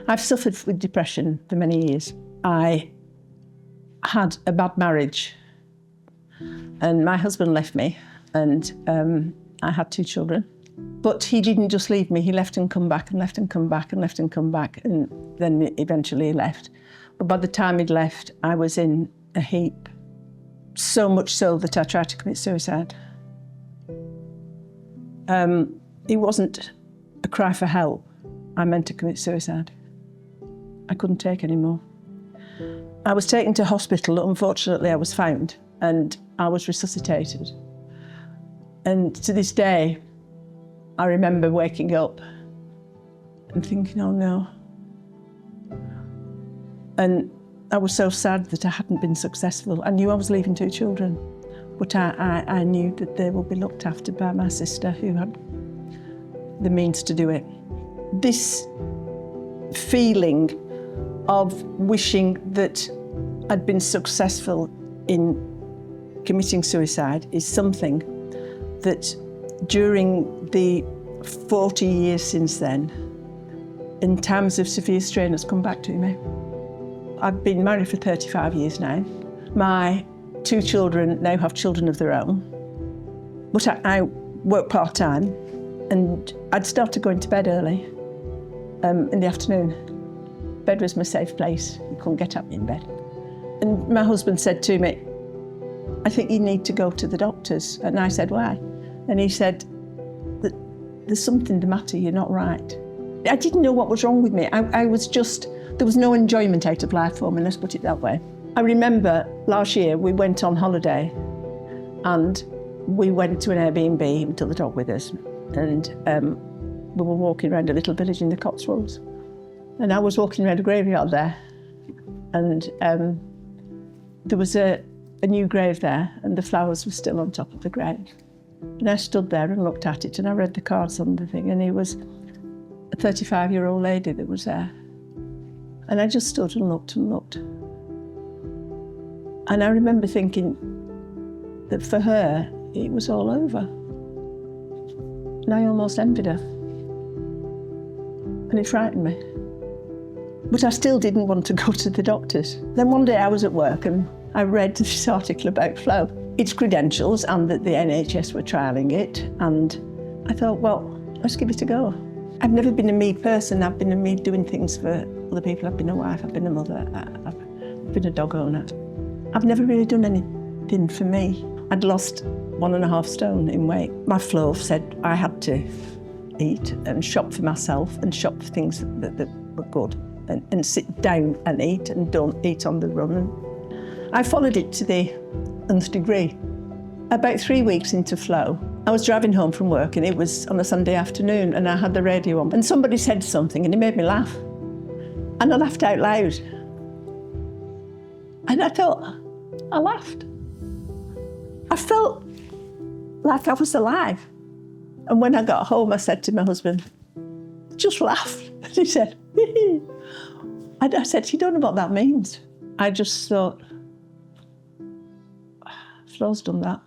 I've suffered with depression for many years. I had a bad marriage and my husband left me and I had 2 children. But he didn't just leave me, he left and come back and left and come back and left and come back, and then eventually he left. But by the time he'd left, I was in a heap. So much so that I tried to commit suicide. It wasn't a cry for help. I meant to commit suicide. I couldn't take any more. I was taken to hospital. Unfortunately, I was found and I was resuscitated. And to this day, I remember waking up and thinking, oh no. And I was so sad that I hadn't been successful. I knew I was leaving 2 children, but I knew that they would be looked after by my sister who had the means to do it. This feeling of wishing that I'd been successful in committing suicide is something that during the 40 years since then, in times of severe strain, has come back to me. I've been married for 35 years now. My 2 children now have children of their own, but I work part-time and I'd started going to bed early in the afternoon. Bed was my safe place. You couldn't get at me in bed. And my husband said to me, I think you need to go to the doctors. And I said, why? And he said, there's something the matter, you're not right. I didn't know what was wrong with me. I was just, there was no enjoyment out of life for me, let's put it that way. I remember last year we went on holiday and we went to an Airbnb and took the dog with us. And we were walking around a little village in the Cotswolds. And I was walking around a graveyard there. And there was a new grave there and the flowers were still on top of the grave. And I stood there and looked at it and I read the cards on the thing, and it was a 35-year-old lady that was there. And I just stood and looked and looked. And I remember thinking that for her, it was all over. And I almost envied her. And it frightened me. But I still didn't want to go to the doctors. Then one day I was at work and I read this article about flow, its credentials, and that the NHS were trialling it. And I thought, well, let's give it a go. I've never been a me person. I've been a me doing things for other people. I've been a wife, I've been a mother, I've been a dog owner. I've never really done anything for me. I'd lost 1.5 stone in weight. My flow said I had to eat and shop for myself and shop for things that were good and sit down and eat and don't eat on the run. I followed it to the nth degree. About 3 weeks into flow, I was driving home from work and it was on a Sunday afternoon and I had the radio on and somebody said something and it made me laugh. And I laughed out loud. And I thought, I laughed. I felt like I was alive. And when I got home, I said to my husband, just laugh. And he said, and I said, you don't know what that means. I just thought, Flo's done that.